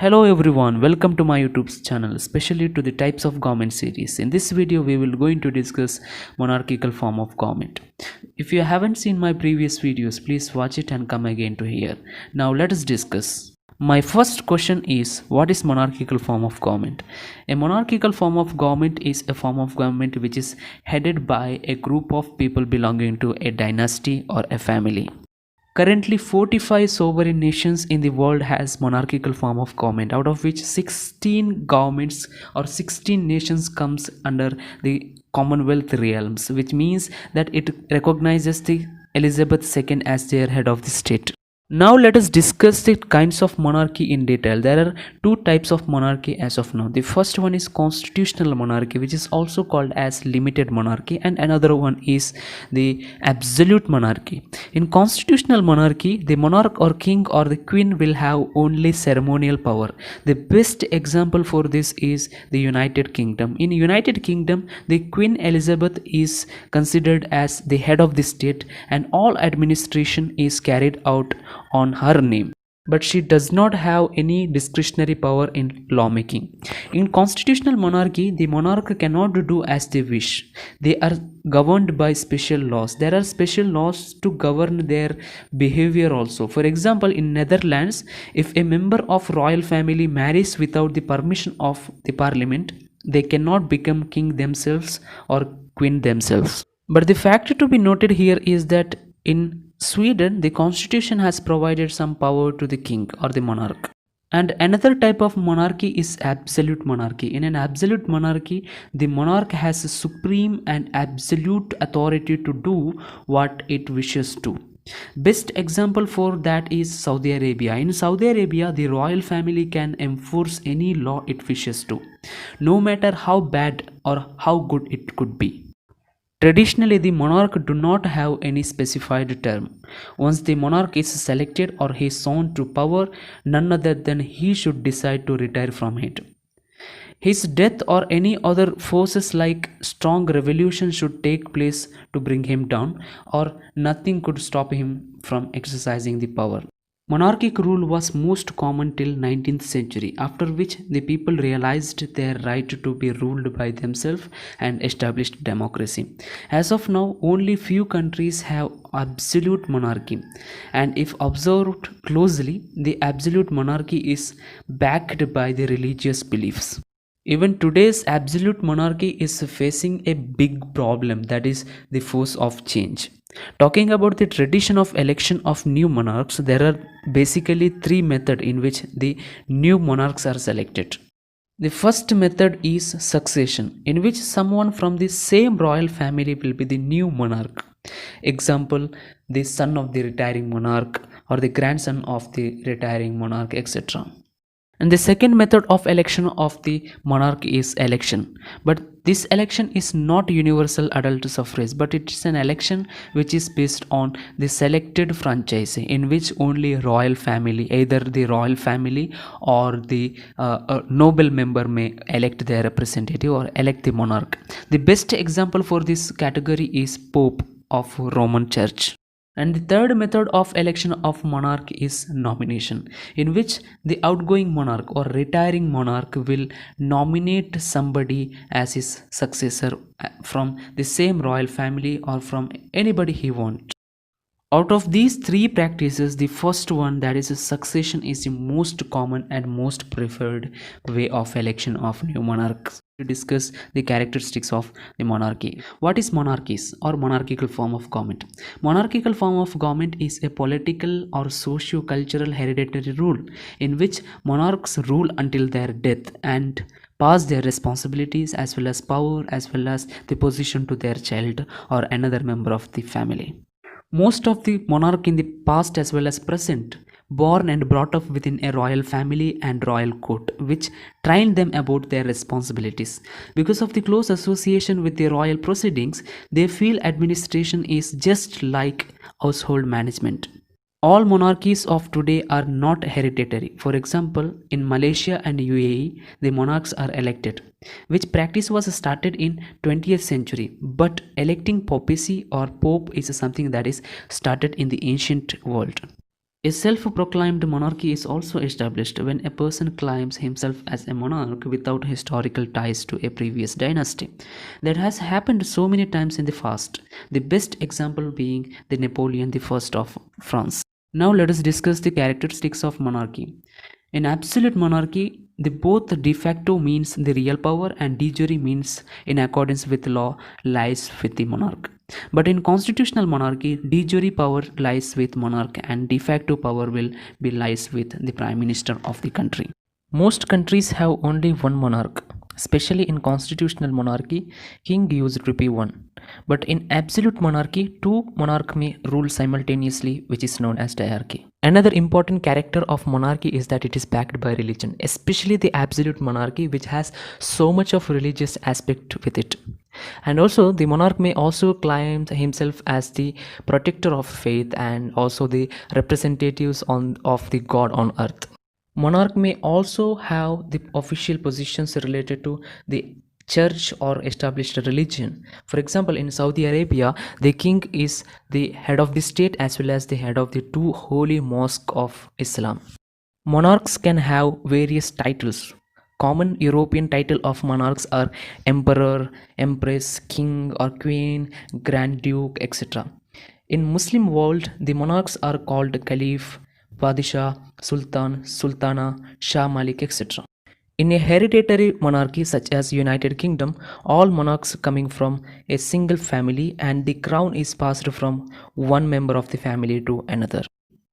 Hello everyone, welcome to my YouTube channel, especially to the types of government series. In this video, we will going to discuss monarchical form of government. If you haven't seen my previous videos, please watch it and come again to here. Now let us discuss. My first question is, what is monarchical form of government? A monarchical form of government is a form of government which is headed by a group of people belonging to a dynasty or a family. Currently, 45 sovereign nations in the world has monarchical form of government, out of which 16 governments or 16 nations comes under the Commonwealth realms, which means that it recognizes the Elizabeth II as their head of the state. Now let us discuss the kinds of monarchy in detail. There are two types of monarchy as of now. The first one is constitutional monarchy, which is also called as limited monarchy, and another one is the absolute monarchy. In constitutional monarchy, the monarch or king or the queen will have only ceremonial power. The best example for this is the United Kingdom. In United Kingdom, the Queen Elizabeth is considered as the head of the state, and all administration is carried out on her name, but she does not have any discretionary power in lawmaking. In constitutional monarchy, the monarch cannot do as they wish. They are governed by special laws. There are special laws to govern their behavior also. For example, in Netherlands, if a member of royal family marries without the permission of the parliament, they cannot become king themselves or queen themselves. But the fact to be noted here is that in Sweden, the constitution has provided some power to the king or the monarch. And another type of monarchy is absolute monarchy. In an absolute monarchy, the monarch has a supreme and absolute authority to do what it wishes to. Best example for that is Saudi Arabia. In Saudi Arabia, the royal family can enforce any law it wishes to, no matter how bad or how good it could be. Traditionally, the monarch do not have any specified term. Once the monarch is selected or he is sworn to power, none other than he should decide to retire from it. His death or any other forces like strong revolution should take place to bring him down, or nothing could stop him from exercising the power. Monarchic rule was most common till 19th century, after which the people realized their right to be ruled by themselves and established democracy. As of now, only few countries have absolute monarchy, and if observed closely, the absolute monarchy is backed by the religious beliefs. Even today's absolute monarchy is facing a big problem, that is the force of change. Talking about the tradition of election of new monarchs, there are basically three methods in which the new monarchs are selected. The first method is succession, in which someone from the same royal family will be the new monarch. Example, the son of the retiring monarch or the grandson of the retiring monarch, etc. And the second method of election of the monarch is election. But this election is not universal adult suffrage, but it is an election which is based on the selected franchise, in which only royal family, either the royal family or the noble member may elect their representative or elect the monarch. The best example for this category is Pope of Roman Church. And the third method of election of monarch is nomination, in which the outgoing monarch or retiring monarch will nominate somebody as his successor from the same royal family or from anybody he wants. Out of these three practices, the first one, that is a succession, is the most common and most preferred way of election of new monarchs. To discuss the characteristics of the monarchy. What is monarchies or monarchical form of government? Monarchical form of government is a political or socio-cultural hereditary rule in which monarchs rule until their death and pass their responsibilities as well as power as well as the position to their child or another member of the family. Most of the monarch in the past as well as present born and brought up within a royal family and royal court, which trained them about their responsibilities. Because of the close association with the royal proceedings, they feel administration is just like household management. All monarchies of today are not hereditary. For example, in Malaysia and UAE, the monarchs are elected, which practice was started in 20th century. But electing papacy or pope is something that is started in the ancient world. A self-proclaimed monarchy is also established when a person claims himself as a monarch without historical ties to a previous dynasty. That has happened so many times in the past, the best example being the Napoleon I of France. Now let us discuss the characteristics of monarchy. In absolute monarchy, the both de facto means the real power and de jure means in accordance with law lies with the monarch. But in constitutional monarchy, de jure power lies with monarch and de facto power will be lies with the prime minister of the country. Most countries have only one monarch. Especially in constitutional monarchy, king used to be one. But in absolute monarchy, two monarchs may rule simultaneously, which is known as diarchy. Another important character of monarchy is that it is backed by religion, especially the absolute monarchy, which has so much of religious aspect with it. And also, the monarch may also claim himself as the protector of faith and also the representatives of the God on earth. Monarch may also have the official positions related to the church or established religion. For example, in Saudi Arabia, the king is the head of the state as well as the head of the two holy mosques of Islam. Monarchs can have various titles. Common European title of monarchs are emperor, empress, king or queen, grand duke, etc. In Muslim world, the monarchs are called caliph, padishah, sultan, sultana, shah malik, etc. In a hereditary monarchy such as United Kingdom, all monarchs coming from a single family and the crown is passed from one member of the family to another.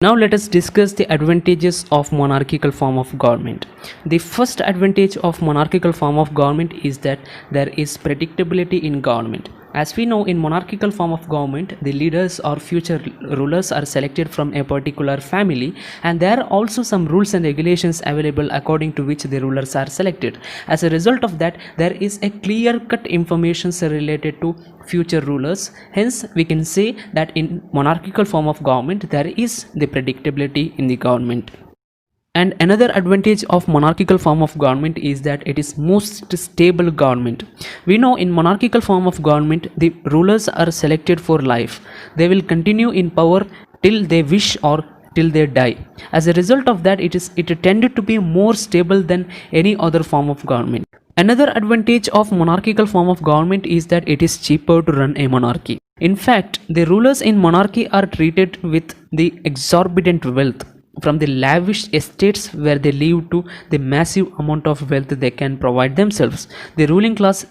Now let us discuss the advantages of monarchical form of government. The first advantage of monarchical form of government is that there is predictability in government. As we know, in monarchical form of government, the leaders or future rulers are selected from a particular family, and there are also some rules and regulations available according to which the rulers are selected. As a result of that, there is a clear-cut information related to future rulers. Hence, we can say that in monarchical form of government, there is the predictability in the government. And another advantage of monarchical form of government is that it is most stable government. We know in monarchical form of government, the rulers are selected for life. They will continue in power till they wish or till they die. As a result of that, it tended to be more stable than any other form of government. Another advantage of monarchical form of government is that it is cheaper to run a monarchy. In fact, the rulers in monarchy are treated with the exorbitant wealth, from the lavish estates where they live to the massive amount of wealth they can provide themselves. The ruling class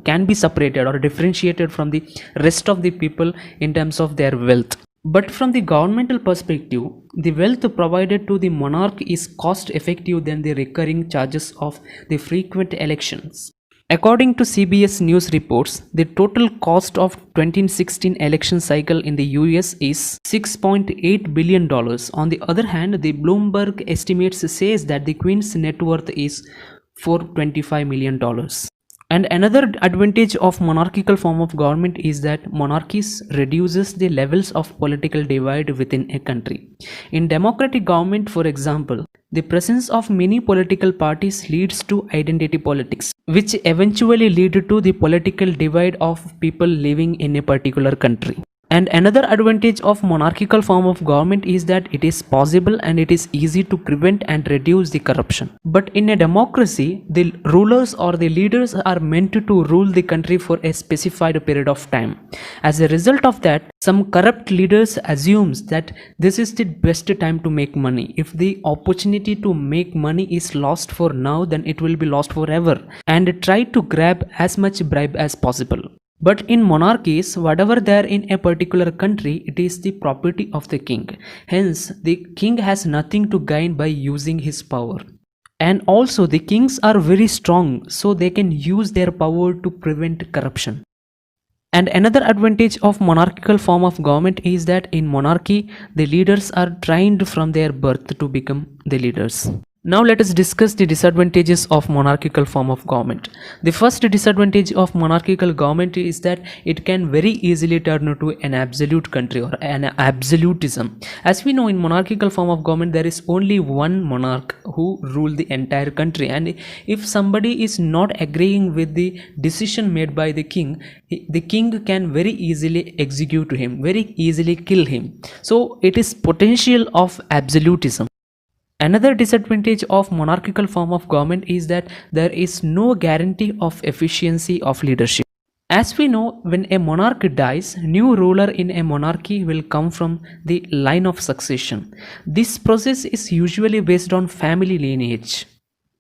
can be separated or differentiated from the rest of the people in terms of their wealth. But from the governmental perspective, the wealth provided to the monarch is cost effective than the recurring charges of the frequent elections. According to CBS News reports, the total cost of 2016 election cycle in the US is $6.8 billion. On the other hand, the Bloomberg estimates says that the Queen's net worth is $425 million. And another advantage of monarchical form of government is that monarchies reduces the levels of political divide within a country. In democratic government, for example, the presence of many political parties leads to identity politics, which eventually lead to the political divide of people living in a particular country. And another advantage of monarchical form of government is that it is possible and it is easy to prevent and reduce the corruption. But in a democracy, the rulers or the leaders are meant to rule the country for a specified period of time. As a result of that, some corrupt leaders assumes that this is the best time to make money. If the opportunity to make money is lost for now, then it will be lost forever, and try to grab as much bribe as possible. But in monarchies, whatever there in a particular country, it is the property of the king. Hence, the king has nothing to gain by using his power. And also, the kings are very strong, so they can use their power to prevent corruption. And another advantage of monarchical form of government is that in monarchy, the leaders are trained from their birth to become the leaders. Now let us discuss the disadvantages of monarchical form of government. The first disadvantage of monarchical government is that it can very easily turn into an absolute country or an absolutism. As we know, in monarchical form of government there is only one monarch who rule the entire country, and if somebody is not agreeing with the decision made by the king can very easily execute him, very easily kill him. So it is potential of absolutism. Another disadvantage of monarchical form of government is that there is no guarantee of efficiency of leadership. As we know, when a monarch dies, new ruler in a monarchy will come from the line of succession. This process is usually based on family lineage.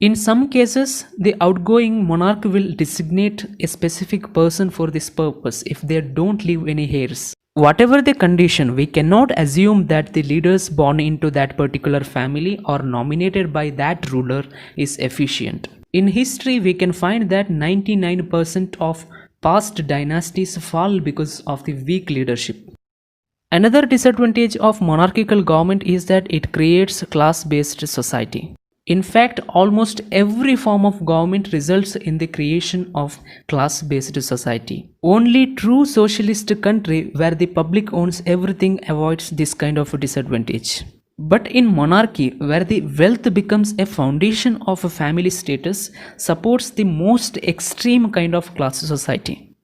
In some cases, the outgoing monarch will designate a specific person for this purpose if they don't leave any heirs. Whatever the condition, we cannot assume that the leaders born into that particular family or nominated by that ruler is efficient. In history, we can find that 99% of past dynasties fall because of the weak leadership. Another disadvantage of monarchical government is that it creates a class-based society. In fact, almost every form of government results in the creation of class-based society. Only true socialist country where the public owns everything avoids this kind of a disadvantage. But in monarchy, where the wealth becomes a foundation of a family status, supports the most extreme kind of class society.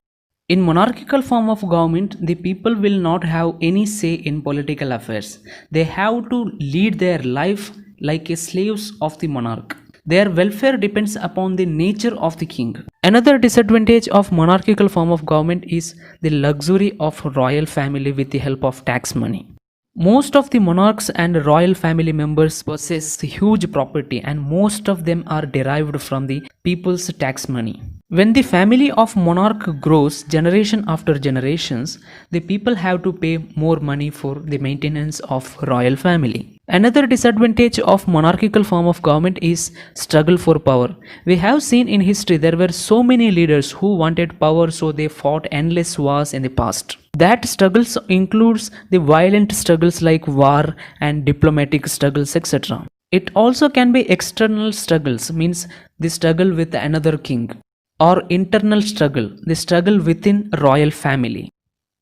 In monarchical form of government, the people will not have any say in political affairs. They have to lead their life like a slaves of the monarch. Their welfare depends upon the nature of the king. Another disadvantage of monarchical form of government is the luxury of royal family with the help of tax money. Most of the monarchs and royal family members possess huge property, and most of them are derived from the people's tax money. When the family of monarch grows generation after generations, the people have to pay more money for the maintenance of royal family. Another disadvantage of monarchical form of government is struggle for power. We have seen in history there were so many leaders who wanted power, so they fought endless wars in the past. That struggles includes the violent struggles like war and diplomatic struggles, etc. It also can be external struggles, means the struggle with another king, or internal struggle, the struggle within royal family.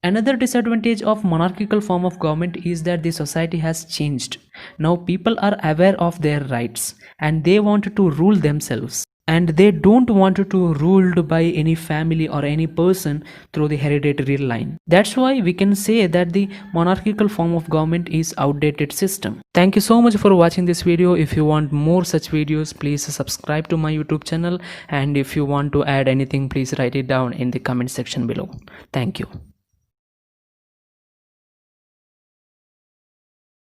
Another disadvantage of monarchical form of government is that the society has changed. Now people are aware of their rights and they want to rule themselves, and they don't want to ruled by any family or any person through the hereditary line. That's why we can say that the monarchical form of government is outdated system. Thank you so much for watching this video. If you want more such videos, please subscribe to my YouTube channel, and if you want to add anything, please write it down in the comment section below. Thank you.